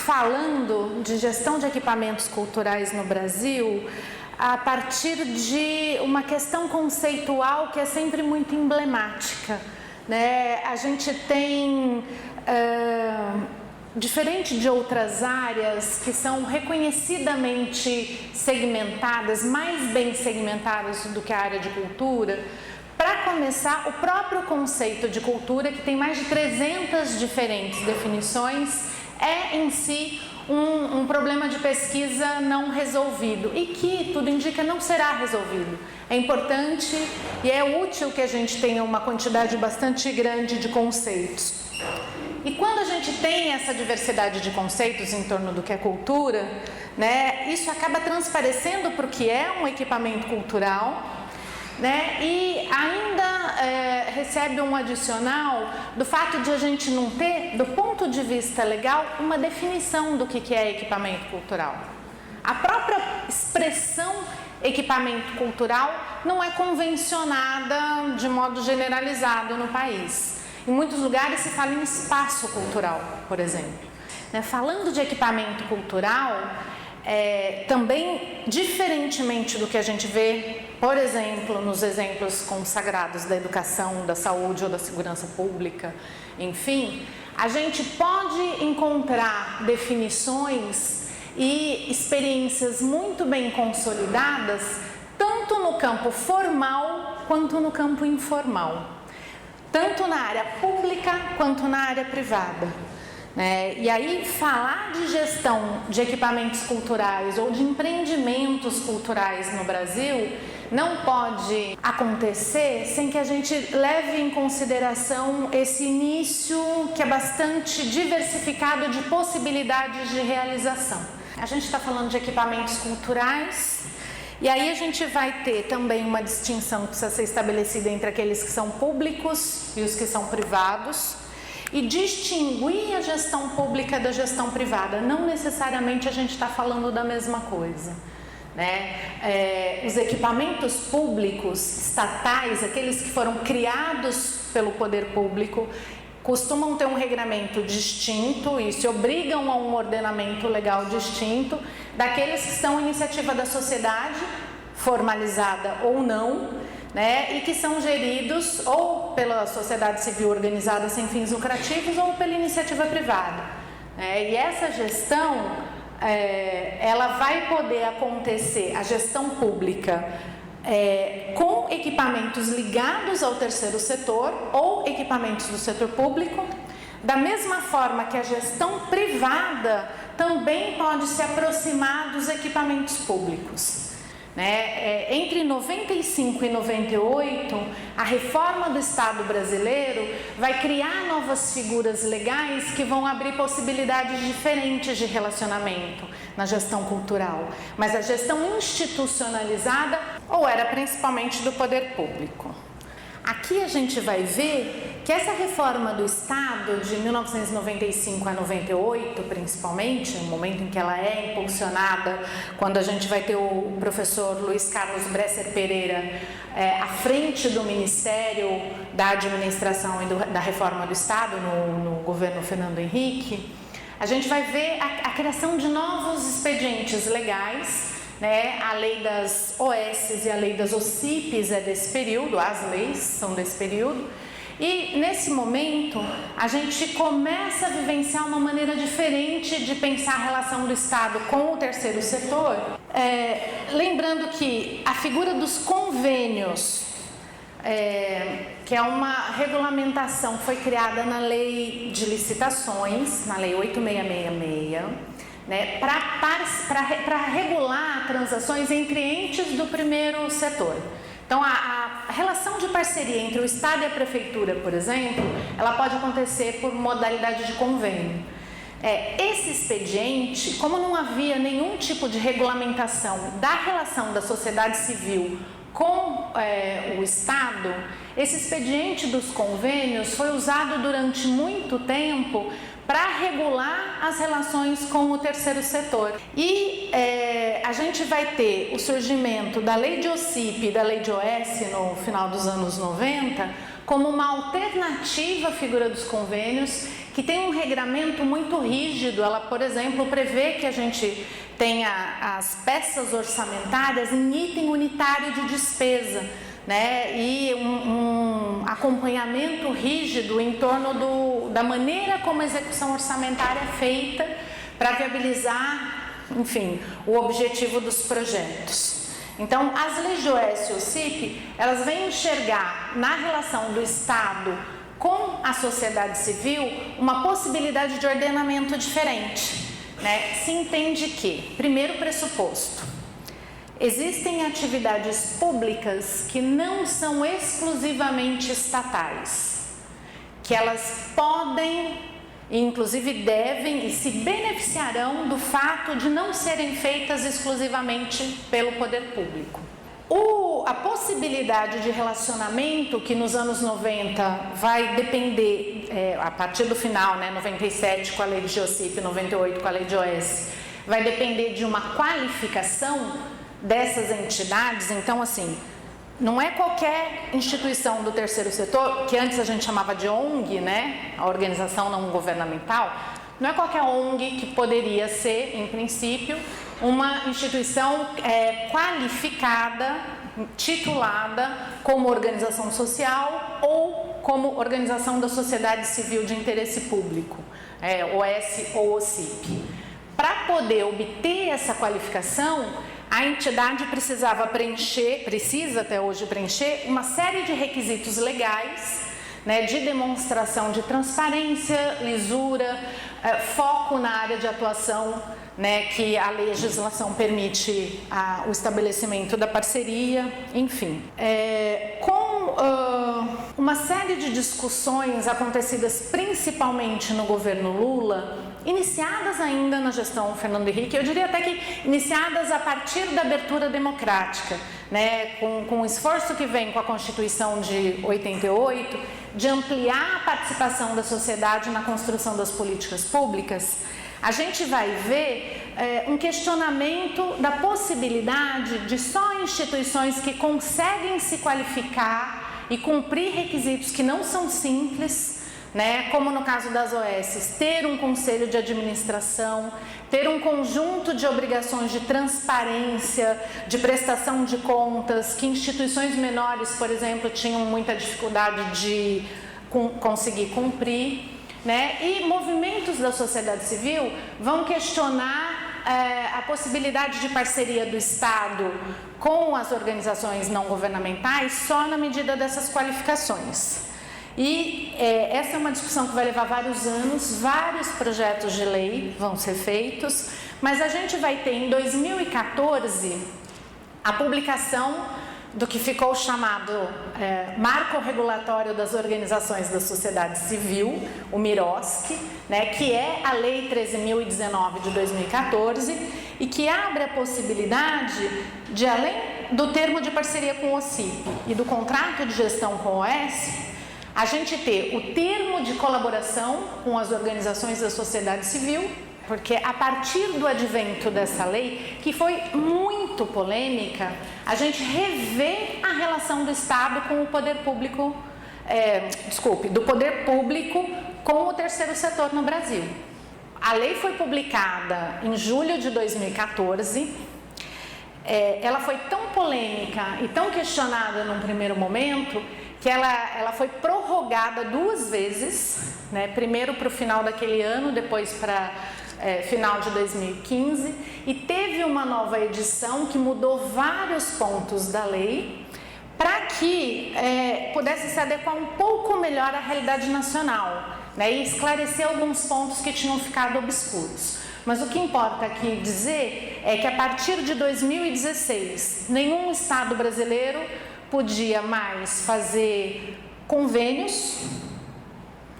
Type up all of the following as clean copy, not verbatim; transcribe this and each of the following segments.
Falando de gestão de equipamentos culturais no Brasil, a partir de uma questão conceitual que é sempre muito emblemática, né? A gente tem, diferente de outras áreas que são reconhecidamente segmentadas, mais bem segmentadas do que a área de cultura. Para começar, o próprio conceito de cultura, que tem mais de 300 diferentes definições, é em si um problema de pesquisa não resolvido e que, tudo indica, não será resolvido. É importante e é útil que a gente tenha uma quantidade bastante grande de conceitos. E quando a gente tem essa diversidade de conceitos em torno do que é cultura, né, isso acaba transparecendo para o que é um equipamento cultural, né, e ainda recebe um adicional do fato de a gente não ter, do ponto de vista legal, uma definição do que é equipamento cultural. A própria expressão equipamento cultural não é convencionada de modo generalizado no país. Em muitos lugares se fala em espaço cultural, por exemplo. Falando de equipamento cultural, também, diferentemente do que a gente vê, por exemplo, nos exemplos consagrados da educação, da saúde ou da segurança pública, enfim, a gente pode encontrar definições e experiências muito bem consolidadas, tanto no campo formal quanto no campo informal, tanto na área pública quanto na área privada. E aí, falar de gestão de equipamentos culturais ou de empreendimentos culturais no Brasil não pode acontecer sem que a gente leve em consideração esse início que é bastante diversificado de possibilidades de realização. A gente está falando de equipamentos culturais e aí a gente vai ter também uma distinção que precisa ser estabelecida entre aqueles que são públicos e os que são privados. E distinguir a gestão pública da gestão privada. Não necessariamente a gente está falando da mesma coisa, né? Os equipamentos públicos estatais, aqueles que foram criados pelo poder público, costumam ter um regramento distinto e se obrigam a um ordenamento legal distinto daqueles que são iniciativa da sociedade, formalizada ou não, e que são geridos ou pela sociedade civil organizada sem fins lucrativos ou pela iniciativa privada. E essa gestão, ela vai poder acontecer, a gestão pública, com equipamentos ligados ao terceiro setor ou equipamentos do setor público, da mesma forma que a gestão privada também pode se aproximar dos equipamentos públicos. Entre 95 e 98, a reforma do Estado brasileiro vai criar novas figuras legais que vão abrir possibilidades diferentes de relacionamento na gestão cultural. Mas a gestão institucionalizada ou era principalmente do poder público. Aqui a gente vai ver que essa reforma do Estado de 1995 a 98, principalmente, no momento em que ela é impulsionada, quando a gente vai ter o professor Luiz Carlos Bresser Pereira à frente do Ministério da Administração e da Reforma do Estado, no governo Fernando Henrique, a gente vai ver a criação de novos expedientes legais. A lei das OS e a lei das OCIPs é desse período, as leis são desse período, e nesse momento a gente começa a vivenciar uma maneira diferente de pensar a relação do Estado com o terceiro setor, lembrando que a figura dos convênios, que é uma regulamentação que foi criada na lei de licitações, na lei 8666, para regular transações entre entes do primeiro setor. Então, a relação de parceria entre o Estado e a Prefeitura, por exemplo, ela pode acontecer por modalidade de convênio. Esse expediente, como não havia nenhum tipo de regulamentação da relação da sociedade civil com o Estado, esse expediente dos convênios foi usado durante muito tempo para regular as relações com o terceiro setor. E a gente vai ter o surgimento da lei de OCIP e da lei de OS no final dos anos 90 como uma alternativa à figura dos convênios, que tem um regramento muito rígido. Ela, por exemplo, prevê que a gente tenha as peças orçamentárias em item unitário de despesa, né? E um acompanhamento rígido em torno da maneira como a execução orçamentária é feita para viabilizar, enfim, o objetivo dos projetos. Então, as leis de OS e OCIP, elas vêm enxergar na relação do Estado com a sociedade civil uma possibilidade de ordenamento diferente, né? Se entende que, primeiro pressuposto, existem atividades públicas que não são exclusivamente estatais, que elas podem, inclusive devem e se beneficiarão do fato de não serem feitas exclusivamente pelo poder público. A possibilidade de relacionamento, que nos anos 90 vai depender, a partir do final, né, 97 com a lei de OCIP, 98 com a lei de OS, vai depender de uma qualificação dessas entidades. Então, assim, não é qualquer instituição do terceiro setor, que antes a gente chamava de ONG, né, a organização não governamental, não é qualquer ONG que poderia ser, em princípio, uma instituição qualificada, titulada como organização social ou como organização da sociedade civil de interesse público, OS ou OCIP. Para poder obter essa qualificação, a entidade precisa até hoje preencher uma série de requisitos legais, né, de demonstração de transparência, lisura, foco na área de atuação, né, que a legislação permite o estabelecimento da parceria, enfim. Com uma série de discussões acontecidas principalmente no governo Lula, iniciadas ainda na gestão Fernando Henrique, eu diria até que iniciadas a partir da abertura democrática, né, com o esforço que vem com a Constituição de 88, de ampliar a participação da sociedade na construção das políticas públicas, a gente vai ver um questionamento da possibilidade de só instituições que conseguem se qualificar e cumprir requisitos que não são simples, né, como no caso das OS, ter um conselho de administração, ter um conjunto de obrigações de transparência, de prestação de contas, que instituições menores, por exemplo, tinham muita dificuldade de conseguir cumprir, né? E movimentos da sociedade civil vão questionar a possibilidade de parceria do Estado com as organizações não governamentais só na medida dessas qualificações. E essa é uma discussão que vai levar vários anos, vários projetos de lei vão ser feitos, mas a gente vai ter em 2014 a publicação do que ficou chamado Marco Regulatório das Organizações da Sociedade Civil, o MIROSC, né, que é a Lei 13.019 de 2014 e que abre a possibilidade de, além do termo de parceria com o OCIP e do contrato de gestão com o OS, a gente ter o termo de colaboração com as organizações da sociedade civil, porque a partir do advento dessa lei, que foi muito polêmica, a gente revê a relação do Estado com o poder público, do poder público com o terceiro setor no Brasil. A lei foi publicada em julho de 2014, ela foi tão polêmica e tão questionada num primeiro momento, que ela foi prorrogada 2 vezes, né? Primeiro para o final daquele ano, depois para final de 2015, e teve uma nova edição que mudou vários pontos da lei para que pudesse se adequar um pouco melhor à realidade nacional, né? E esclarecer alguns pontos que tinham ficado obscuros. Mas o que importa aqui dizer é que a partir de 2016, nenhum Estado brasileiro podia mais fazer convênios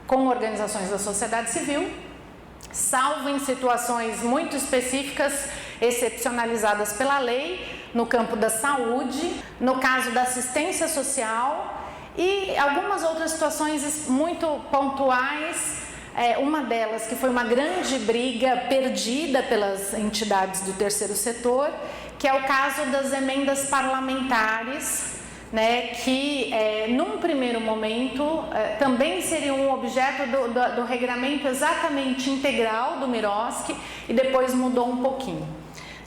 com organizações da sociedade civil, salvo em situações muito específicas, excepcionalizadas pela lei, no campo da saúde, no caso da assistência social e algumas outras situações muito pontuais. Uma delas que foi uma grande briga perdida pelas entidades do terceiro setor, que é o caso das emendas parlamentares, né, que num primeiro momento também seriam um objeto do regramento exatamente integral do Miroski e depois mudou um pouquinho.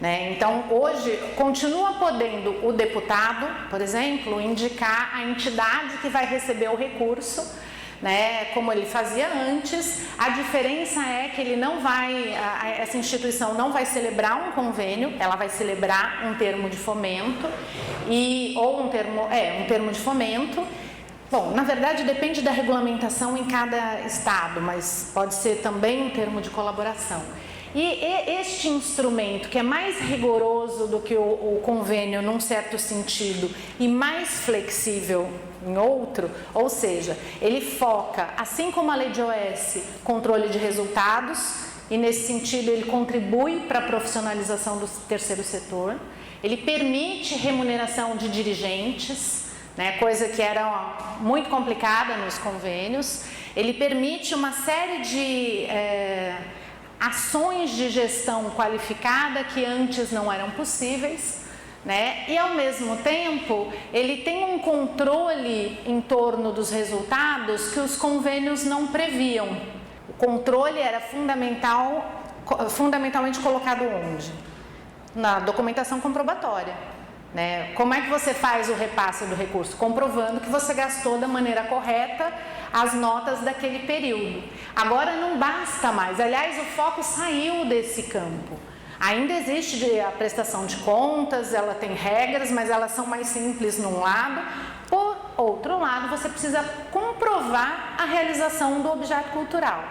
Né? Então, hoje, continua podendo o deputado, por exemplo, indicar a entidade que vai receber o recurso, né, como ele fazia antes. A diferença é que ele não vai, essa instituição não vai celebrar um convênio, ela vai celebrar um termo de fomento, ou um termo de fomento. Bom, na verdade depende da regulamentação em cada estado, mas pode ser também um termo de colaboração. E este instrumento, que é mais rigoroso do que o convênio num certo sentido e mais flexível em outro, ou seja, ele foca, assim como a lei de OS, controle de resultados, e nesse sentido ele contribui para a profissionalização do terceiro setor, ele permite remuneração de dirigentes, né, coisa que era muito complicada nos convênios, ele permite uma série de ações de gestão qualificada que antes não eram possíveis, né? E ao mesmo tempo ele tem um controle em torno dos resultados que os convênios não previam. O controle era fundamentalmente colocado onde? Na documentação comprobatória. Né? Como é que você faz o repasse do recurso? Comprovando que você gastou da maneira correta as notas daquele período. Agora não basta mais, aliás, o foco saiu desse campo. Ainda existe a prestação de contas, ela tem regras, mas elas são mais simples num lado. Por outro lado, você precisa comprovar a realização do objeto cultural.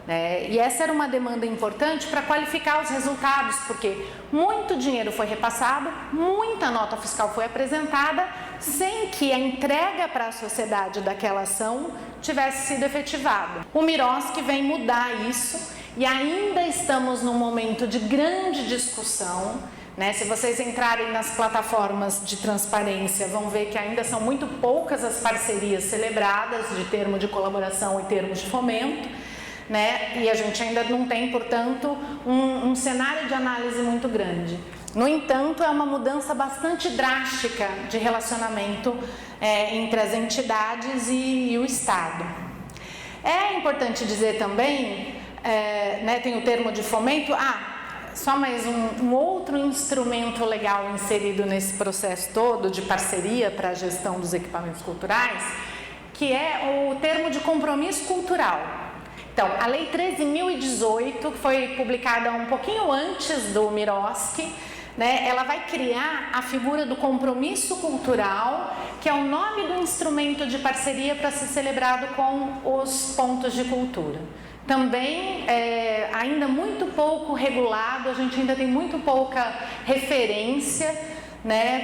E essa era uma demanda importante para qualificar os resultados, porque muito dinheiro foi repassado, muita nota fiscal foi apresentada, sem que a entrega para a sociedade daquela ação tivesse sido efetivada. O Miroski vem mudar isso e ainda estamos num momento de grande discussão. Se vocês entrarem nas plataformas de transparência, vão ver que ainda são muito poucas as parcerias celebradas de termo de colaboração e termo de fomento. E a gente ainda não tem, portanto, um cenário de análise muito grande. No entanto, é uma mudança bastante drástica de relacionamento entre as entidades e o Estado. É importante dizer também, tem o termo de fomento, só mais um outro instrumento legal inserido nesse processo todo de parceria para a gestão dos equipamentos culturais, que é o termo de compromisso cultural. Então, a Lei 13.018, que foi publicada um pouquinho antes do Miroski, ela vai criar a figura do compromisso cultural, que é o nome do instrumento de parceria para ser celebrado com os pontos de cultura. Também ainda muito pouco regulado, a gente ainda tem muito pouca referência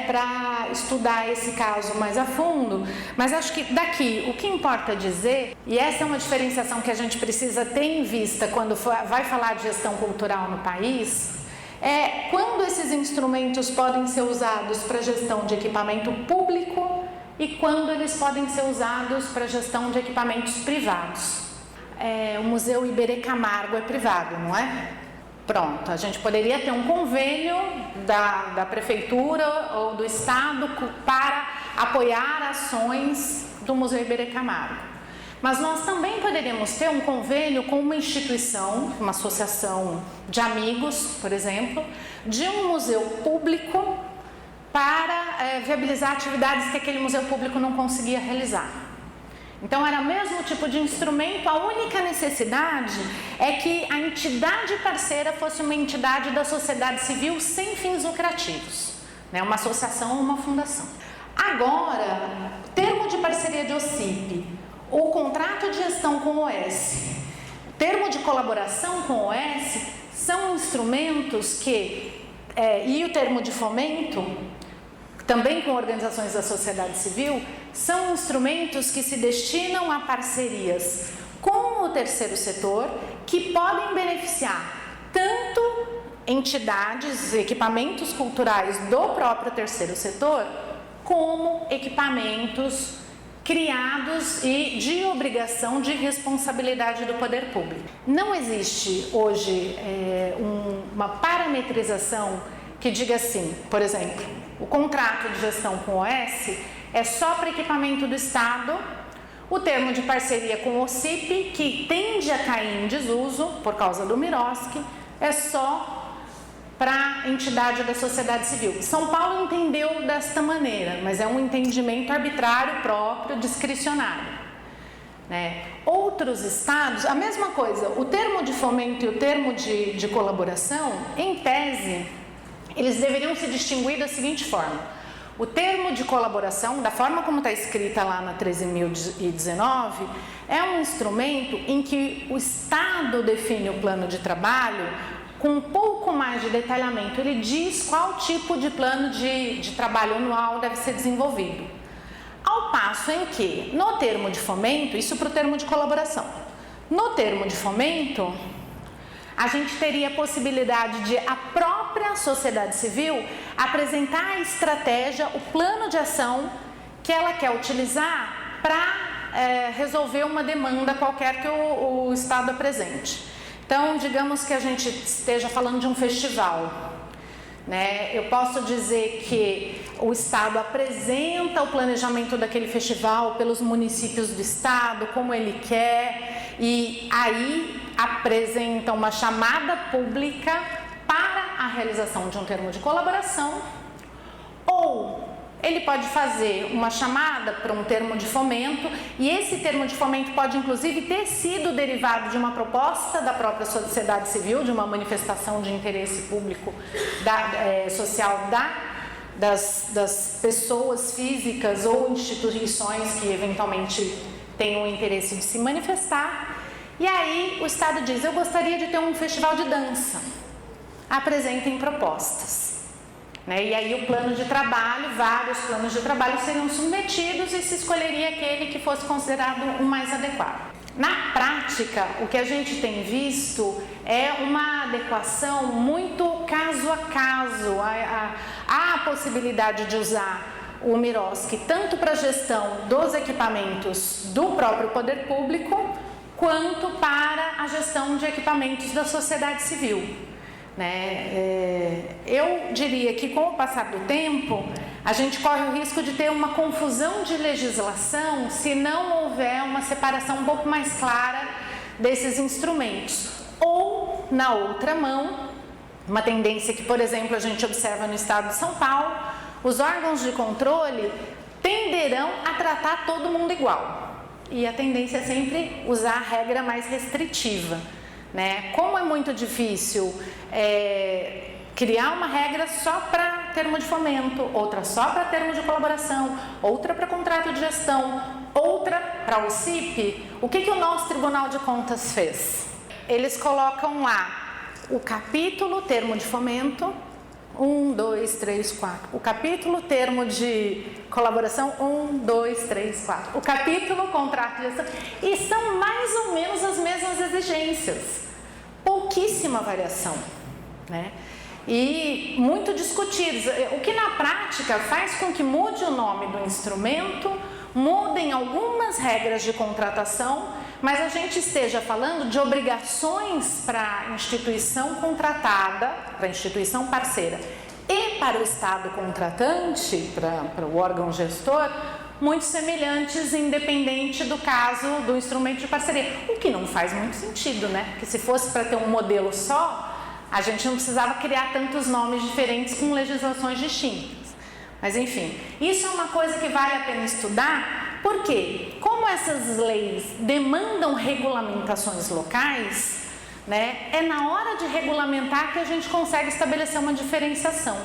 para estudar esse caso mais a fundo, mas acho que daqui o que importa dizer, e essa é uma diferenciação que a gente precisa ter em vista quando vai falar de gestão cultural no país, é quando esses instrumentos podem ser usados para gestão de equipamento público e quando eles podem ser usados para gestão de equipamentos privados. O Museu Iberê Camargo é privado, não é? Pronto, a gente poderia ter um convênio da prefeitura ou do estado para apoiar ações do Museu Iberê Camargo. Mas nós também poderíamos ter um convênio com uma instituição, uma associação de amigos, por exemplo, de um museu público para viabilizar atividades que aquele museu público não conseguia realizar. Então era o mesmo tipo de instrumento, a única necessidade é que a entidade parceira fosse uma entidade da sociedade civil sem fins lucrativos, uma associação ou uma fundação. Agora, termo de parceria de OCIP, o contrato de gestão com o OS, termo de colaboração com o OS, são instrumentos que, e o termo de fomento, também com organizações da sociedade civil, são instrumentos que se destinam a parcerias com o terceiro setor que podem beneficiar tanto entidades, equipamentos culturais do próprio terceiro setor, como equipamentos criados e de obrigação de responsabilidade do poder público. Não existe hoje uma parametrização que diga assim, por exemplo, o contrato de gestão com o OS é só para equipamento do Estado, o termo de parceria com o OCIP, que tende a cair em desuso por causa do Miroski, é só para a entidade da sociedade civil. São Paulo entendeu desta maneira, mas é um entendimento arbitrário próprio, discricionário, né? Outros estados, a mesma coisa, o termo de fomento e o termo de colaboração, em tese, eles deveriam se distinguir da seguinte forma: o termo de colaboração, da forma como está escrita lá na 13.019, é um instrumento em que o Estado define o plano de trabalho com um pouco mais de detalhamento. Ele diz qual tipo de plano de trabalho anual deve ser desenvolvido. Ao passo em que, no termo de fomento, isso para o termo de colaboração, no termo de fomento, a gente teria a possibilidade de a própria sociedade civil apresentar a estratégia, o plano de ação que ela quer utilizar para resolver uma demanda qualquer que o Estado apresente. Então, digamos que a gente esteja falando de um festival, né? Eu posso dizer que o Estado apresenta o planejamento daquele festival pelos municípios do Estado, como ele quer, e aí apresenta uma chamada pública para a realização de um termo de colaboração, ou ele pode fazer uma chamada para um termo de fomento, e esse termo de fomento pode inclusive ter sido derivado de uma proposta da própria sociedade civil, de uma manifestação de interesse público social das pessoas físicas ou instituições que eventualmente tenham o interesse de se manifestar. E aí o Estado diz: eu gostaria de ter um festival de dança, apresentem propostas. E aí o plano de trabalho, vários planos de trabalho seriam submetidos e se escolheria aquele que fosse considerado o mais adequado. Na prática, o que a gente tem visto é uma adequação muito caso a caso. Há a possibilidade de usar o Miroski tanto para a gestão dos equipamentos do próprio poder público, quanto para a gestão de equipamentos da sociedade civil. Eu diria que com o passar do tempo a gente corre o risco de ter uma confusão de legislação se não houver uma separação um pouco mais clara desses instrumentos. Ou, na outra mão, uma tendência que, por exemplo, a gente observa no estado de São Paulo, os órgãos de controle tenderão a tratar todo mundo igual. E a tendência é sempre usar a regra mais restritiva. Como é muito difícil criar uma regra só para termo de fomento, outra só para termo de colaboração, outra para contrato de gestão, outra para o CIP, o que o nosso Tribunal de Contas fez? Eles colocam lá o capítulo termo de fomento, 1, 2, 3, 4. O capítulo termo de colaboração, 1, 2, 3, 4. O capítulo contrato de gestão. E são mais ou menos as mesmas exigências. Pouquíssima variação, E muito discutidos. O que na prática faz com que mude o nome do instrumento, mudem algumas regras de contratação, mas a gente esteja falando de obrigações para a instituição contratada, para a instituição parceira e para o Estado contratante, para o órgão gestor, muito semelhantes, independente do caso do instrumento de parceria, o que não faz muito sentido, Porque se fosse para ter um modelo só, a gente não precisava criar tantos nomes diferentes com legislações distintas. Mas enfim, isso é uma coisa que vale a pena estudar, porque como essas leis demandam regulamentações locais, é na hora de regulamentar que a gente consegue estabelecer uma diferenciação.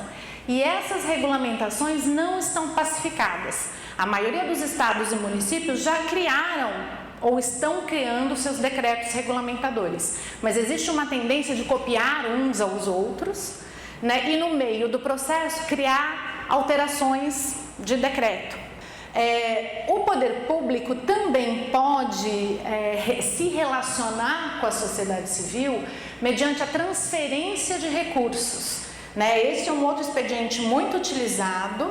E essas regulamentações não estão pacificadas. A maioria dos estados e municípios já criaram ou estão criando seus decretos regulamentadores, mas existe uma tendência de copiar uns aos outros, e no meio do processo criar alterações de decreto. O poder público também pode se relacionar com a sociedade civil mediante a transferência de recursos. Esse é um outro expediente muito utilizado,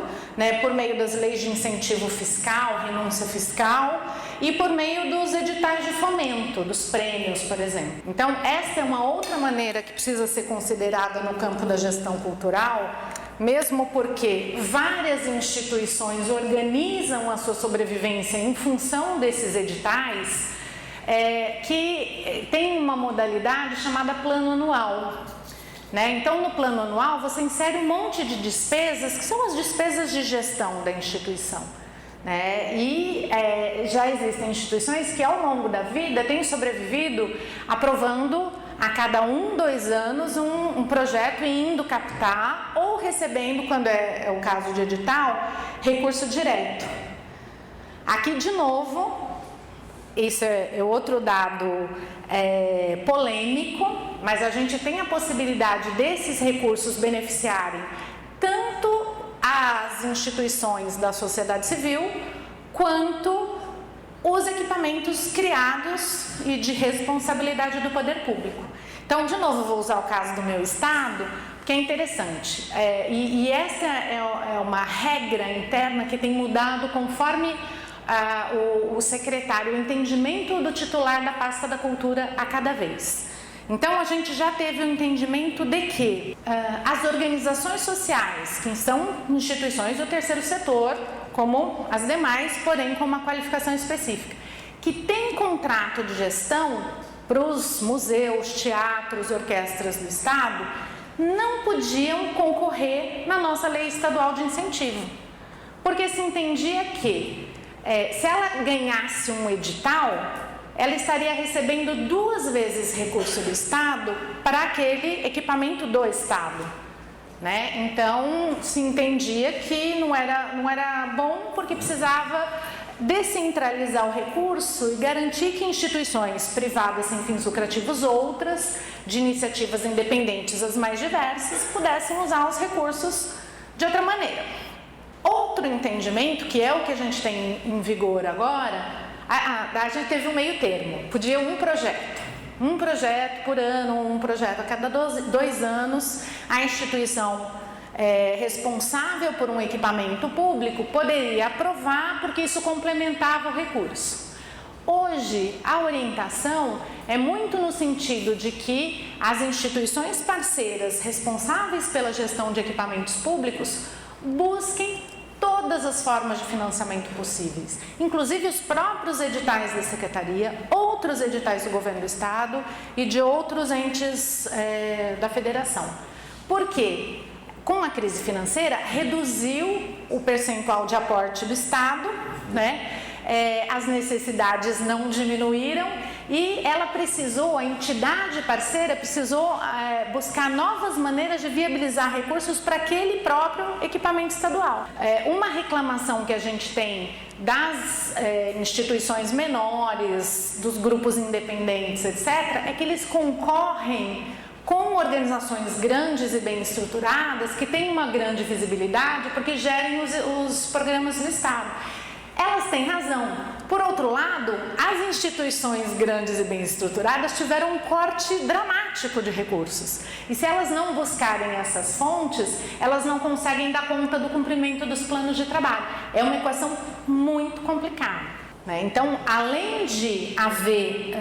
por meio das leis de incentivo fiscal, renúncia fiscal, e por meio dos editais de fomento, dos prêmios, por exemplo. Então, essa é uma outra maneira que precisa ser considerada no campo da gestão cultural, mesmo porque várias instituições organizam a sua sobrevivência em função desses editais, que tem uma modalidade chamada plano anual. Então, no plano anual, você insere um monte de despesas, que são as despesas de gestão da instituição. E já existem instituições que, ao longo da vida, têm sobrevivido aprovando a cada 2 anos um projeto e indo captar ou recebendo, quando é o caso de edital, recurso direto. Aqui, de novo, isso é outro dado polêmico, mas a gente tem a possibilidade desses recursos beneficiarem tanto as instituições da sociedade civil quanto os equipamentos criados e de responsabilidade do poder público. Então, de novo, vou usar o caso do meu estado, que é interessante. E essa é uma regra interna que tem mudado conforme o secretário, o entendimento do titular da pasta da cultura a cada vez. Então, a gente já teve o entendimento de que as organizações sociais, que são instituições do terceiro setor, como as demais, porém com uma qualificação específica, que têm contrato de gestão para os museus, teatros, orquestras do Estado, não podiam concorrer na nossa lei estadual de incentivo, porque se entendia que se ela ganhasse um edital, ela estaria recebendo 2 vezes recurso do Estado para aquele equipamento do Estado. Então, se entendia que não era bom, porque precisava descentralizar o recurso e garantir que instituições privadas sem fins lucrativos, outras, de iniciativas independentes as mais diversas, pudessem usar os recursos de outra maneira. Outro entendimento, que é o que a gente tem em vigor agora, a gente teve um meio termo, podia um projeto por ano, um projeto a cada 2 anos, a instituição responsável por um equipamento público poderia aprovar, porque isso complementava o recurso. Hoje, a orientação é muito no sentido de que as instituições parceiras responsáveis pela gestão de equipamentos públicos busquem todas as formas de financiamento possíveis, inclusive os próprios editais da Secretaria, outros editais do Governo do Estado e de outros entes da Federação. Por quê? Com a crise financeira, reduziu o percentual de aporte do Estado, as necessidades não diminuíram e a entidade parceira precisou buscar novas maneiras de viabilizar recursos para aquele próprio equipamento estadual. Uma reclamação que a gente tem das instituições menores, dos grupos independentes, etc., é que eles concorrem com organizações grandes e bem estruturadas, que têm uma grande visibilidade, porque gerem os programas do Estado. Elas têm razão. Por outro lado, as instituições grandes e bem estruturadas tiveram um corte dramático de recursos. E se elas não buscarem essas fontes, elas não conseguem dar conta do cumprimento dos planos de trabalho. É uma equação muito complicada. Então, além de haver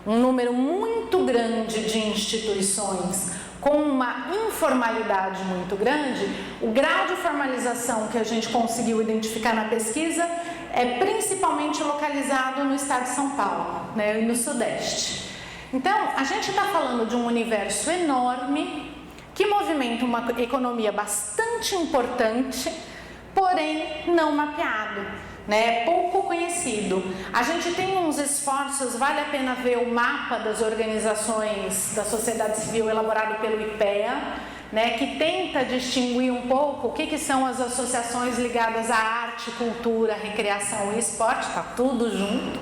um número muito grande de instituições com uma informalidade muito grande, o grau de formalização que a gente conseguiu identificar na pesquisa é principalmente localizado no estado de São Paulo, e no Sudeste. Então, a gente está falando de um universo enorme que movimenta uma economia bastante importante, porém não mapeado. Pouco conhecido. A gente tem uns esforços, vale a pena ver o mapa das organizações da sociedade civil elaborado pelo IPEA, que tenta distinguir um pouco o que são as associações ligadas à arte, cultura, recreação e esporte, está tudo junto,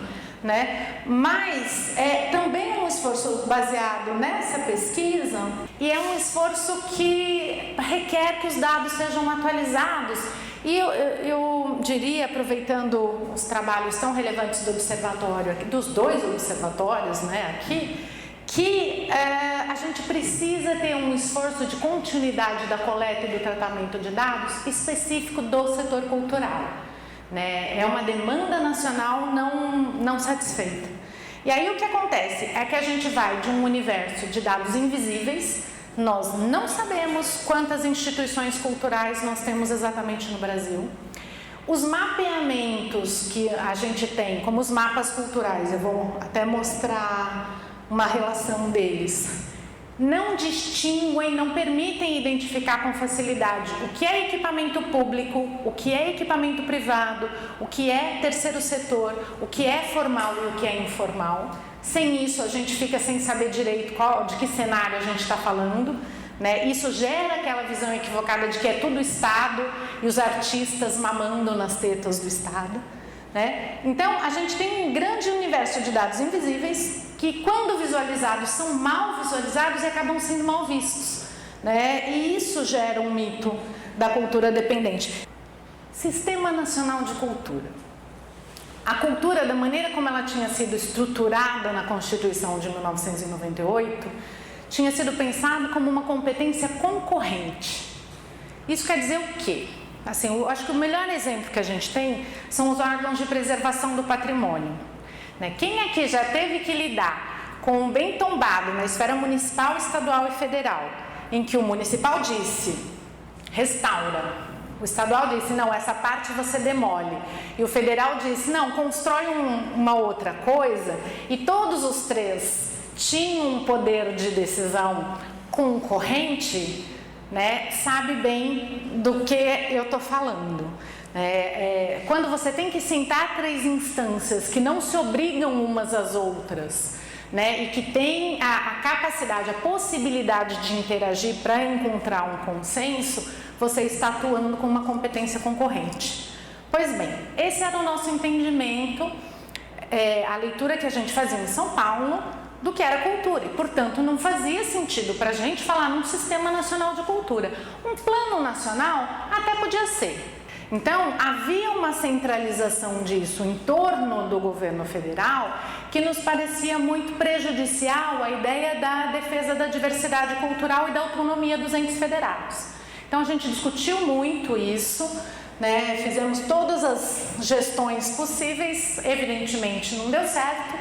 mas também é um esforço baseado nessa pesquisa e é um esforço que requer que os dados sejam atualizados E eu diria, aproveitando os trabalhos tão relevantes do observatório, dos dois observatórios, né, aqui, que a gente precisa ter um esforço de continuidade da coleta e do tratamento de dados específico do setor cultural, né? É uma demanda nacional não satisfeita. E aí o que acontece é que a gente vai de um universo de dados invisíveis. Nós não sabemos quantas instituições culturais nós temos exatamente no Brasil. Os mapeamentos que a gente tem, como os mapas culturais, eu vou até mostrar uma relação deles, não distinguem, não permitem identificar com facilidade o que é equipamento público, o que é equipamento privado, o que é terceiro setor, o que é formal e o que é informal. Sem isso, a gente fica sem saber direito de que cenário a gente está falando, né? Isso gera aquela visão equivocada de que é tudo Estado e os artistas mamando nas tetas do Estado, né? Então, a gente tem um grande universo de dados invisíveis que, quando visualizados, são mal visualizados e acabam sendo mal vistos, né? E isso gera um mito da cultura dependente. Sistema Nacional de Cultura. A cultura, da maneira como ela tinha sido estruturada na Constituição de 1998, tinha sido pensado como uma competência concorrente. Isso quer dizer o quê? Assim, eu acho que o melhor exemplo que a gente tem são os órgãos de preservação do patrimônio, né? Quem aqui já teve que lidar com um bem tombado na esfera municipal, estadual e federal, em que o municipal disse, restaura, o estadual disse, não, essa parte você demole, e o federal disse, não, constrói uma outra coisa, e todos os três tinham um poder de decisão concorrente, né, sabe bem do que eu estou falando. Quando você tem que sentar três instâncias que não se obrigam umas às outras, né, e que tem a capacidade, a possibilidade de interagir para encontrar um consenso, você está atuando com uma competência concorrente. Pois bem, esse era o nosso entendimento, a leitura que a gente fazia em São Paulo do que era cultura, e portanto não fazia sentido para a gente falar num Sistema Nacional de Cultura. Um plano nacional até podia ser. Então, havia uma centralização disso em torno do governo federal que nos parecia muito prejudicial à ideia da defesa da diversidade cultural e da autonomia dos entes federados. Então, a gente discutiu muito isso, né? Fizemos todas as gestões possíveis, evidentemente não deu certo,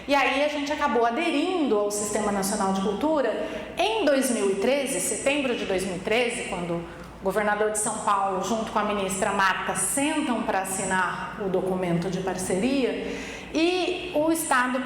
e aí a gente acabou aderindo ao Sistema Nacional de Cultura em 2013, setembro de 2013, quando o governador de São Paulo, junto com a ministra Marta, sentam para assinar o documento de parceria, e o Estado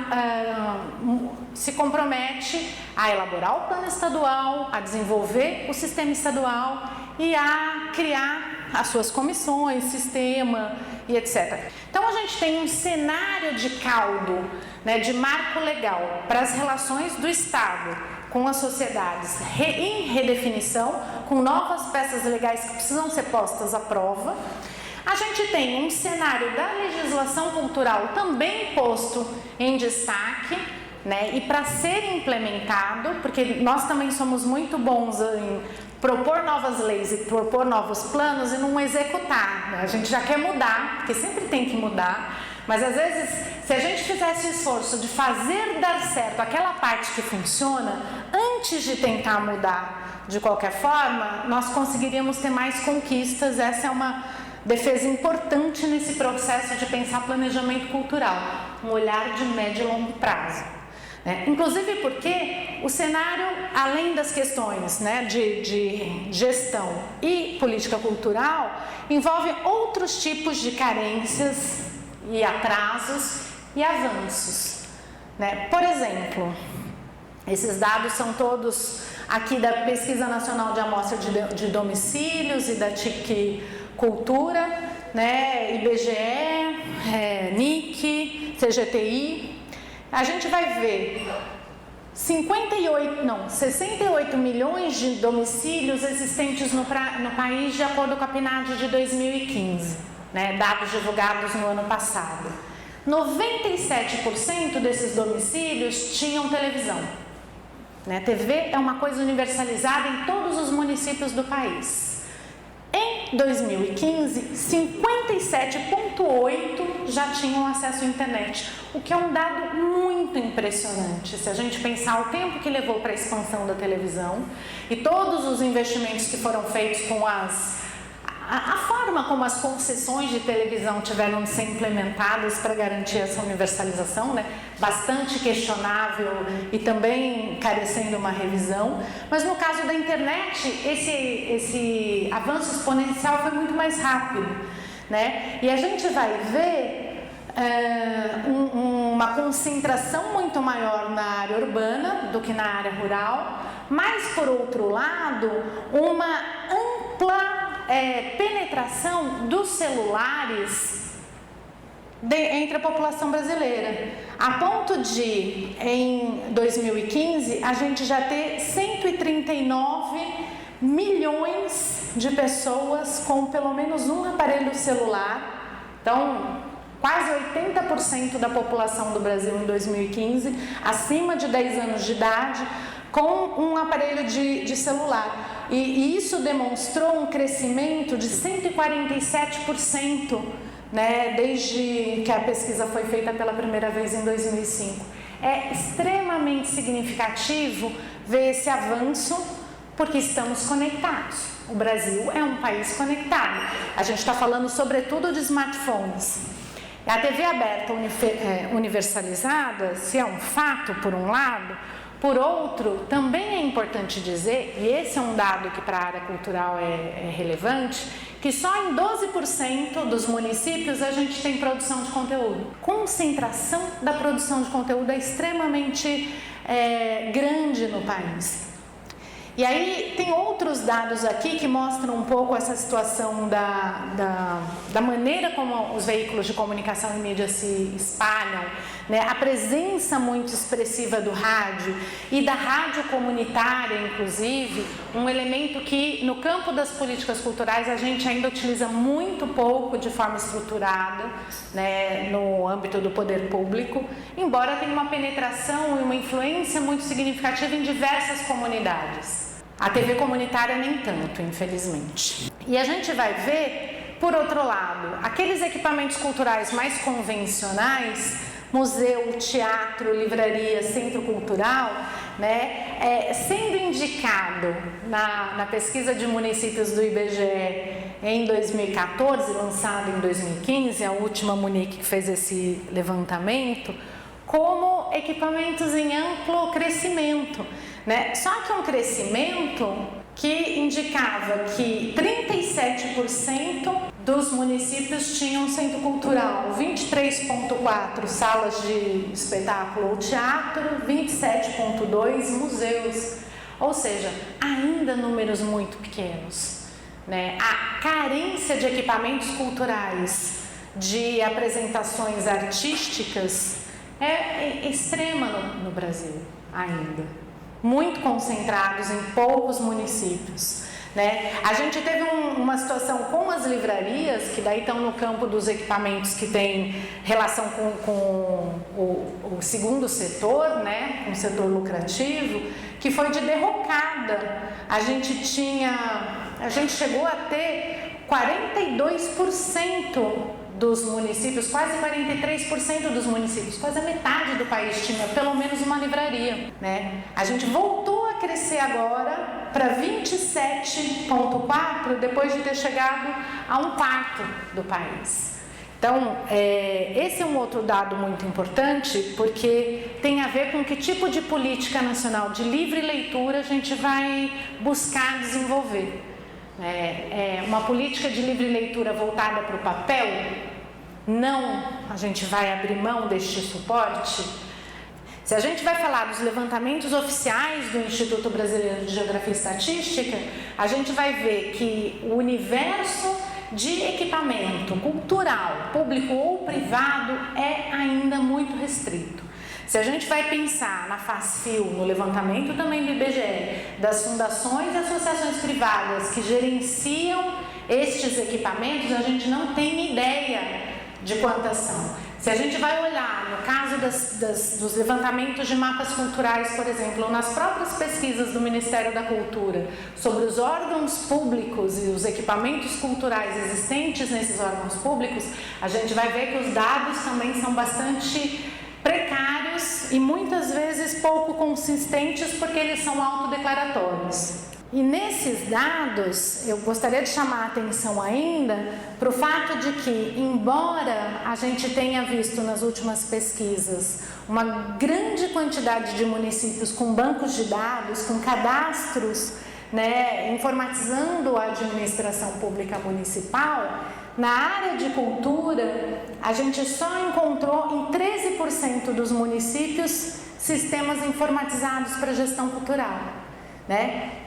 se compromete a elaborar o plano estadual, a desenvolver o sistema estadual e a criar as suas comissões, sistema e etc. Então, a gente tem um cenário de caldo, né, de marco legal para as relações do Estado com as sociedades em redefinição, com novas peças legais que precisam ser postas à prova. A gente tem um cenário da legislação cultural também posto em destaque, né, e para ser implementado, porque nós também somos muito bons em propor novas leis e propor novos planos e não executar, né? A gente já quer mudar, porque sempre tem que mudar, mas às vezes, se a gente fizesse o esforço de fazer dar certo aquela parte que funciona, antes de tentar mudar de qualquer forma, nós conseguiríamos ter mais conquistas. Essa é uma defesa importante nesse processo de pensar planejamento cultural, um olhar de médio e longo prazo. Inclusive porque o cenário, além das questões, né, de gestão e política cultural, envolve outros tipos de carências e atrasos e avanços, né? Por exemplo, esses dados são todos aqui da Pesquisa Nacional de Amostra de Domicílios e da TIC Cultura, né, IBGE, NIC, CGTI. A gente vai ver 68 milhões de domicílios existentes no país, de acordo com a PNAD de 2015, né, dados divulgados no ano passado. 97% desses domicílios tinham televisão, TV é uma coisa universalizada em todos os municípios do país. Em Em 2015, 57,8% já tinham acesso à internet, o que é um dado muito impressionante. Se a gente pensar o tempo que levou para a expansão da televisão e todos os investimentos que foram feitos com a forma como as concessões de televisão tiveram de ser implementadas para garantir essa universalização, né? Bastante questionável e também carecendo uma revisão. Mas no caso da internet, esse avanço exponencial foi muito mais rápido, né? E a gente vai ver uma concentração muito maior na área urbana do que na área rural, mas por outro lado, uma ampla penetração dos celulares entre a população brasileira, a ponto de, em 2015, a gente já ter 139 milhões de pessoas com pelo menos um aparelho celular. Então, quase 80% da população do Brasil em 2015, acima de 10 anos de idade, com um aparelho de celular. E isso demonstrou um crescimento de 147%, né, desde que a pesquisa foi feita pela primeira vez em 2005. É extremamente significativo ver esse avanço, porque estamos conectados. O Brasil é um país conectado. A gente está falando sobretudo de smartphones. A TV aberta universalizada, se é um fato por um lado, por outro, também é importante dizer, e esse é um dado que para a área cultural é relevante, que só em 12% dos municípios a gente tem produção de conteúdo. Concentração da produção de conteúdo é extremamente grande no país. E aí tem outros dados aqui que mostram um pouco essa situação da maneira como os veículos de comunicação e mídia se espalham, né? A presença muito expressiva do rádio e da rádio comunitária, inclusive, um elemento que no campo das políticas culturais a gente ainda utiliza muito pouco de forma estruturada, né, no âmbito do poder público, embora tenha uma penetração e uma influência muito significativa em diversas comunidades. A TV comunitária nem tanto, infelizmente. E a gente vai ver, por outro lado, aqueles equipamentos culturais mais convencionais, museu, teatro, livraria, centro cultural, né, sendo indicado na pesquisa de municípios do IBGE em 2014, lançada em 2015, a última Munique que fez esse levantamento, como equipamentos em amplo crescimento, né? Só que um crescimento que indicava que 37% dos municípios tinham centro cultural, 23,4% salas de espetáculo ou teatro, 27,2% museus, ou seja, ainda números muito pequenos, né? A carência de equipamentos culturais, de apresentações artísticas é extrema no Brasil ainda, muito concentrados em poucos municípios, né? A gente teve uma situação com as livrarias, que daí estão no campo dos equipamentos que tem relação com o segundo setor, né? Com o setor lucrativo, que foi de derrocada. A gente chegou a ter 42% dos municípios, quase 43% dos municípios, quase a metade do país tinha pelo menos uma livraria, né? A gente voltou a crescer agora para 27,4% depois de ter chegado a 1/4 do país. Então, esse é um outro dado muito importante, porque tem a ver com que tipo de política nacional de livre leitura a gente vai buscar desenvolver. Uma política de livre leitura voltada para o papel, não, a gente vai abrir mão deste suporte. Se a gente vai falar dos levantamentos oficiais do Instituto Brasileiro de Geografia e Estatística, a gente vai ver que o universo de equipamento cultural, público ou privado, é ainda muito restrito. Se a gente vai pensar na FACIL, no levantamento também do IBGE, das fundações e associações privadas que gerenciam estes equipamentos, a gente não tem ideia de quantas são. Se a gente vai olhar no caso dos levantamentos de mapas culturais, por exemplo, ou nas próprias pesquisas do Ministério da Cultura sobre os órgãos públicos e os equipamentos culturais existentes nesses órgãos públicos, a gente vai ver que os dados também são bastante precários e muitas vezes pouco consistentes porque eles são autodeclaratórios. E nesses dados, eu gostaria de chamar a atenção ainda para o fato de que, embora a gente tenha visto nas últimas pesquisas uma grande quantidade de municípios com bancos de dados, com cadastros, informatizando a administração pública municipal, na área de cultura, a gente só encontrou em 13% dos municípios sistemas informatizados para gestão cultural.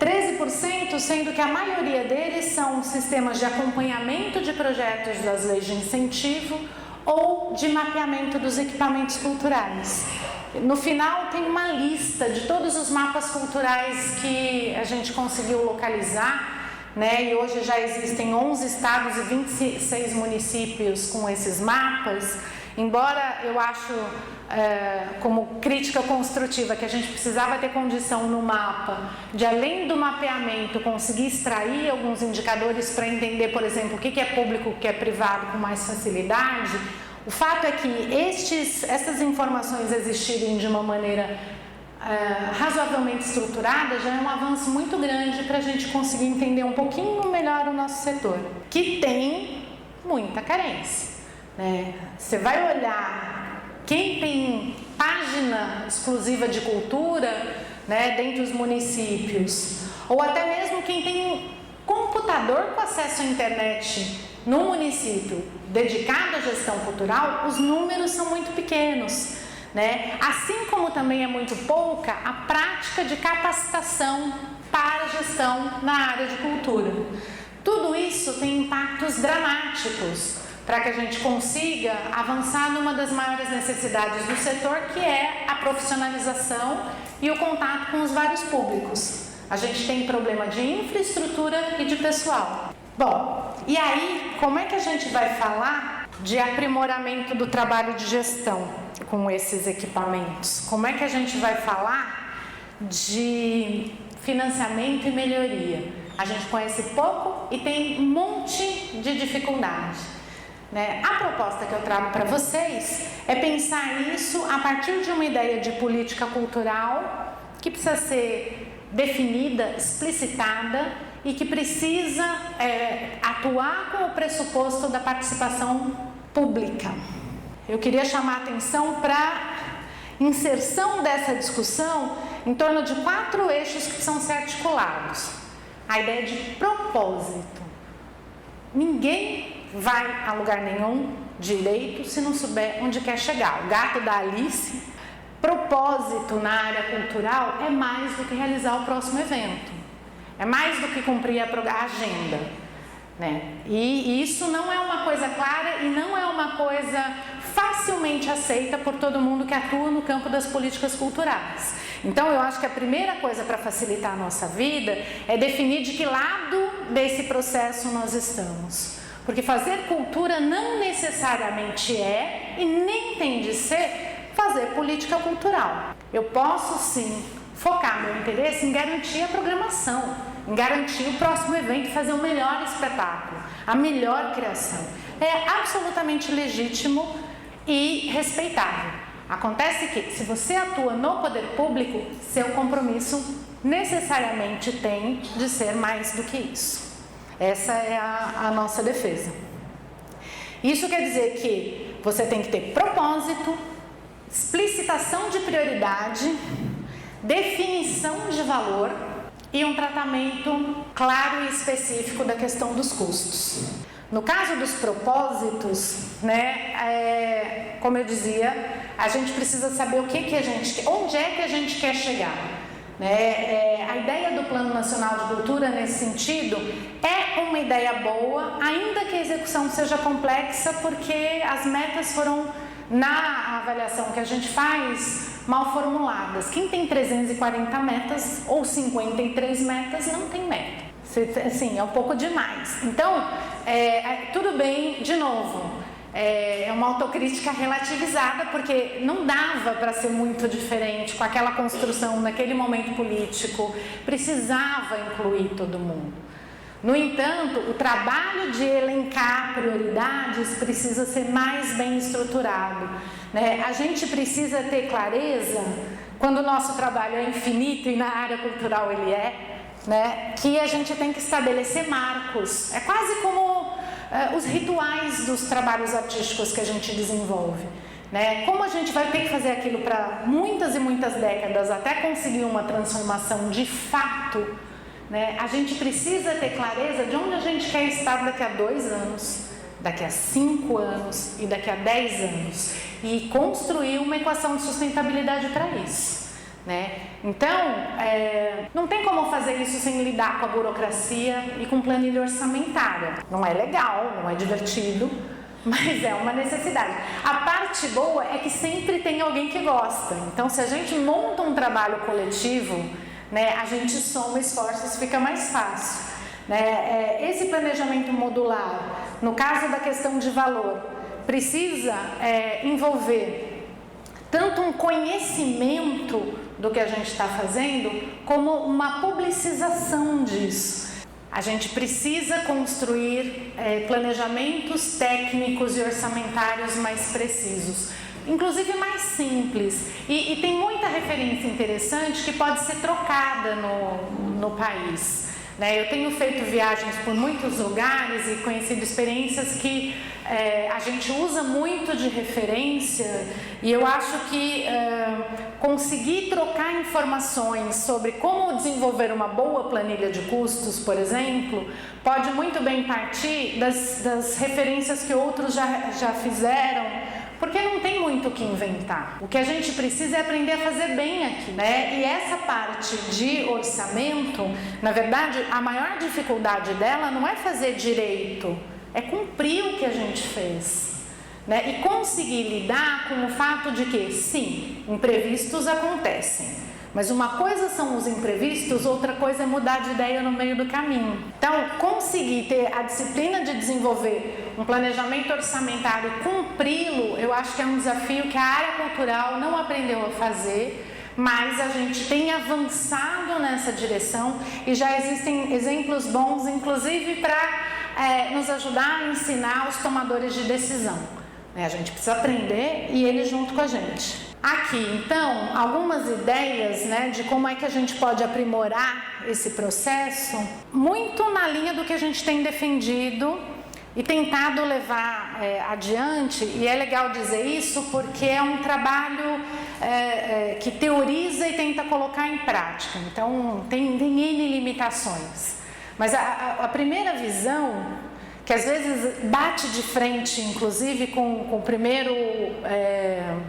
13%, sendo que a maioria deles são sistemas de acompanhamento de projetos das leis de incentivo ou de mapeamento dos equipamentos culturais. No final tem uma lista de todos os mapas culturais que a gente conseguiu localizar, e hoje já existem 11 estados e 26 municípios com esses mapas. Embora eu acho, como crítica construtiva, que a gente precisava ter condição no mapa de, além do mapeamento, conseguir extrair alguns indicadores para entender, por exemplo, o que é público, o que é privado com mais facilidade, o fato é que essas informações existirem de uma maneira razoavelmente estruturada já é um avanço muito grande para a gente conseguir entender um pouquinho melhor o nosso setor, que tem muita carência. Você vai olhar quem tem página exclusiva de cultura, dentro dos municípios, ou até mesmo quem tem computador com acesso à internet no município dedicado à gestão cultural, os números são muito pequenos. Assim como também é muito pouca a prática de capacitação para a gestão na área de cultura. Tudo isso tem impactos dramáticos para que a gente consiga avançar numa das maiores necessidades do setor, que é a profissionalização e o contato com os vários públicos. A gente tem problema de infraestrutura e de pessoal. Bom, e aí, como é que a gente vai falar de aprimoramento do trabalho de gestão com esses equipamentos? Como é que a gente vai falar de financiamento e melhoria? A gente conhece pouco e tem um monte de dificuldade. A proposta que eu trago para vocês é pensar isso a partir de uma ideia de política cultural que precisa ser definida, explicitada e que precisa atuar com o pressuposto da participação pública. Eu queria chamar a atenção para a inserção dessa discussão em torno de 4 eixos que precisam ser articulados. A ideia de propósito. Ninguém vai a lugar nenhum direito se não souber onde quer chegar. O gato da Alice. Propósito na área cultural é mais do que realizar o próximo evento. É mais do que cumprir a agenda. E isso não é uma coisa clara e não é uma coisa facilmente aceita por todo mundo que atua no campo das políticas culturais. Então, eu acho que a primeira coisa para facilitar a nossa vida é definir de que lado desse processo nós estamos. Porque fazer cultura não necessariamente é e nem tem de ser fazer política cultural. Eu posso sim focar meu interesse em garantir a programação, em garantir o próximo evento e fazer o melhor espetáculo, a melhor criação. É absolutamente legítimo e respeitável. Acontece que, se você atua no poder público, seu compromisso necessariamente tem de ser mais do que isso. Essa é a nossa defesa. Isso quer dizer que você tem que ter propósito, explicitação de prioridade, definição de valor e um tratamento claro e específico da questão dos custos. No caso dos propósitos, como eu dizia, a gente precisa saber onde é que a gente quer chegar. A ideia do Plano Nacional de Cultura, nesse sentido, é uma ideia boa, ainda que a execução seja complexa, porque as metas foram, na avaliação que a gente faz, mal formuladas. Quem tem 340 metas ou 53 metas não tem meta. Assim, é um pouco demais. Então, tudo bem, de novo, é uma autocrítica relativizada, porque não dava para ser muito diferente com aquela construção naquele momento político, precisava incluir todo mundo. No entanto, o trabalho de elencar prioridades precisa ser mais bem estruturado, né? A gente precisa ter clareza, quando o nosso trabalho é infinito, e na área cultural ele é, né, que a gente tem que estabelecer marcos. É quase como os rituais dos trabalhos artísticos que a gente desenvolve, né? Como a gente vai ter que fazer aquilo para muitas e muitas décadas até conseguir uma transformação de fato, né? A gente precisa ter clareza de onde a gente quer estar daqui a 2 anos, daqui a 5 anos e daqui a 10 anos, e construir uma equação de sustentabilidade para isso, né? Então, não tem como fazer isso sem lidar com a burocracia e com planilha orçamentária. Não é legal, não é divertido, mas é uma necessidade. A parte boa é que sempre tem alguém que gosta. Então, se a gente monta um trabalho coletivo, né, a gente soma esforços, fica mais fácil, né? Esse planejamento modular, no caso da questão de valor, precisa envolver tanto um conhecimento do que a gente está fazendo, como uma publicização disso. A gente precisa construir planejamentos técnicos e orçamentários mais precisos, inclusive mais simples, e tem muita referência interessante que pode ser trocada no país, né? Eu tenho feito viagens por muitos lugares e conhecido experiências que a gente usa muito de referência, e eu acho que conseguir trocar informações sobre como desenvolver uma boa planilha de custos, por exemplo, pode muito bem partir das referências que outros já fizeram, porque não tem muito o que inventar. O que a gente precisa é aprender a fazer bem aqui, né? E essa parte de orçamento, na verdade, a maior dificuldade dela não é fazer direito, é cumprir o que a gente fez, né? E conseguir lidar com o fato de que, sim, imprevistos acontecem, mas uma coisa são os imprevistos, outra coisa é mudar de ideia no meio do caminho. Então, conseguir ter a disciplina de desenvolver um planejamento orçamentário e cumpri-lo, eu acho que é um desafio que a área cultural não aprendeu a fazer, mas a gente tem avançado nessa direção e já existem exemplos bons, inclusive para nos ajudar a ensinar os tomadores de decisão. A gente precisa aprender e eles junto com a gente. Aqui, então, algumas ideias, né, de como é que a gente pode aprimorar esse processo, muito na linha do que a gente tem defendido e tentado levar adiante, e é legal dizer isso porque é um trabalho que teoriza e tenta colocar em prática, então tem N limitações. Mas a primeira visão, que às vezes bate de frente, inclusive, com o primeiro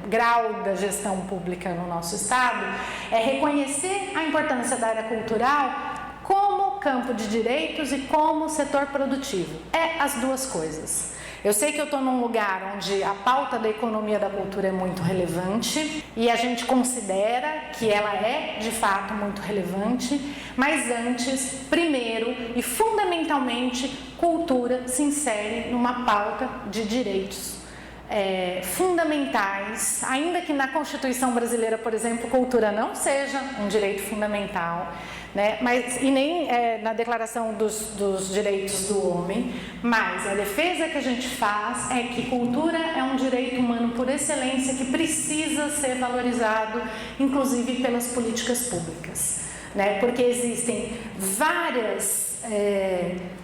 grau da gestão pública no nosso estado, é reconhecer a importância da área cultural como campo de direitos e como setor produtivo. É as duas coisas. Eu sei que eu estou num lugar onde a pauta da economia da cultura é muito relevante e a gente considera que ela é, de fato, muito relevante, mas antes, primeiro e fundamentalmente, cultura se insere numa pauta de direitos fundamentais, ainda que na Constituição brasileira, por exemplo, cultura não seja um direito fundamental, né? E nem na Declaração dos Direitos do Homem, mas a defesa que a gente faz é que cultura é um direito humano por excelência que precisa ser valorizado, inclusive pelas políticas públicas, né? Porque existem várias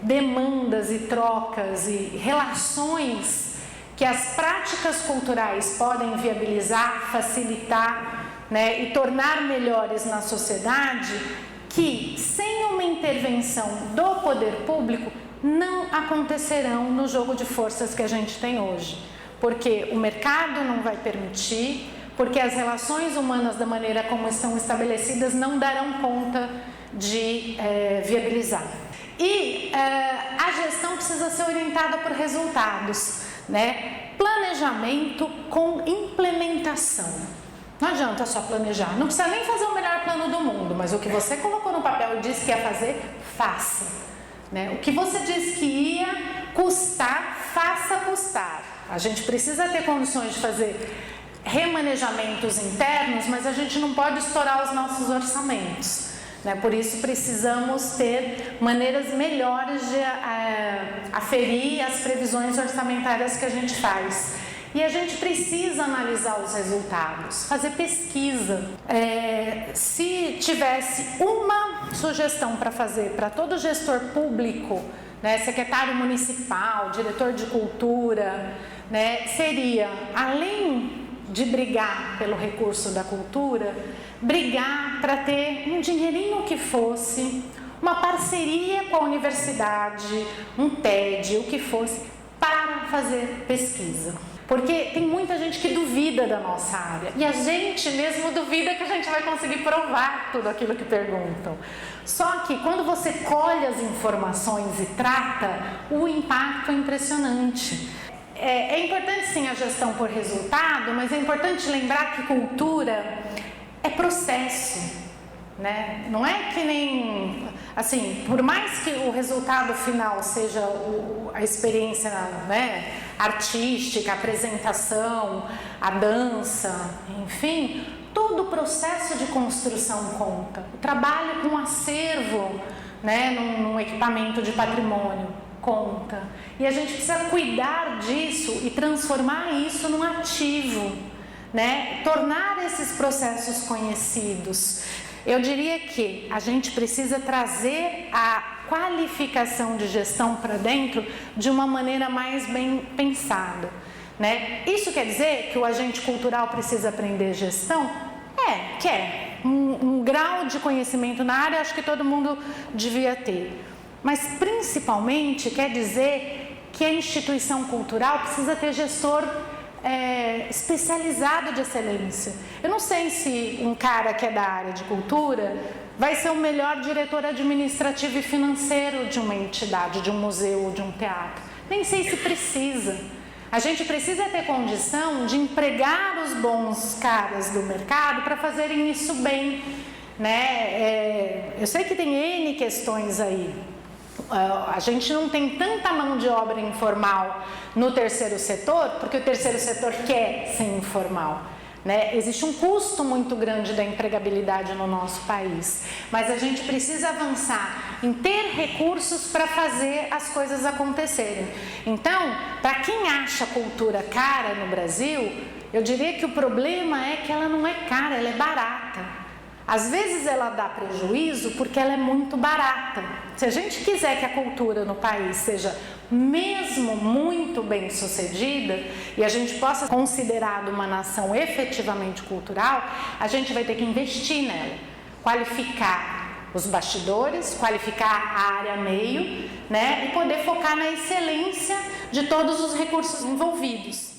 demandas e trocas e relações que as práticas culturais podem viabilizar, facilitar, né, e tornar melhores na sociedade, que sem uma intervenção do poder público não acontecerão no jogo de forças que a gente tem hoje, porque o mercado não vai permitir, porque as relações humanas da maneira como estão estabelecidas não darão conta de viabilizar. E a gestão precisa ser orientada por resultados, né? Planejamento com implementação. Não adianta só planejar, não precisa nem fazer o melhor plano do mundo, mas o que você colocou no papel e disse que ia fazer, faça, né? O que você disse que ia custar, faça custar. A gente precisa ter condições de fazer remanejamentos internos, mas a gente não pode estourar os nossos orçamentos, né? Por isso precisamos ter maneiras melhores de aferir as previsões orçamentárias que a gente faz. E a gente precisa analisar os resultados, fazer pesquisa. Se tivesse uma sugestão para fazer para todo gestor público, né, secretário municipal, diretor de cultura, né, seria, além de brigar pelo recurso da cultura, brigar para ter um dinheirinho que fosse, uma parceria com a universidade, um TED, o que fosse, para fazer pesquisa. Porque tem muita gente que duvida da nossa área, e a gente mesmo duvida que a gente vai conseguir provar tudo aquilo que perguntam. Só que quando você colhe as informações e trata, o impacto é impressionante. É importante sim a gestão por resultado, mas é importante lembrar que cultura é processo, né? Não é que nem, assim, por mais que o resultado final seja a experiência, né, artística, a apresentação, a dança, enfim, todo o processo de construção conta. O trabalho com acervo, né, num equipamento de patrimônio, conta. E a gente precisa cuidar disso e transformar isso num ativo, né? Tornar esses processos conhecidos. Eu diria que a gente precisa trazer a qualificação de gestão para dentro de uma maneira mais bem pensada, né? Isso quer dizer que o agente cultural precisa aprender gestão? Quer. Um grau de conhecimento na área, acho que todo mundo devia ter. Mas principalmente quer dizer que a instituição cultural precisa ter gestor especializado de excelência. Eu não sei se um cara que é da área de cultura vai ser o melhor diretor administrativo e financeiro de uma entidade, de um museu ou de um teatro. Nem sei se precisa. A gente precisa ter condição de empregar os bons caras do mercado para fazerem isso bem, né? Eu sei que tem N questões aí. A gente não tem tanta mão de obra informal no terceiro setor, porque o terceiro setor quer ser informal, né? Existe um custo muito grande da empregabilidade no nosso país, mas a gente precisa avançar em ter recursos para fazer as coisas acontecerem. Então, para quem acha a cultura cara no Brasil, eu diria que o problema é que ela não é cara, ela é barata. Às vezes ela dá prejuízo porque ela é muito barata. Se a gente quiser que a cultura no país seja mesmo muito bem sucedida e a gente possa ser considerado uma nação efetivamente cultural, a gente vai ter que investir nela, qualificar os bastidores, qualificar a área meio, né, e poder focar na excelência de todos os recursos envolvidos.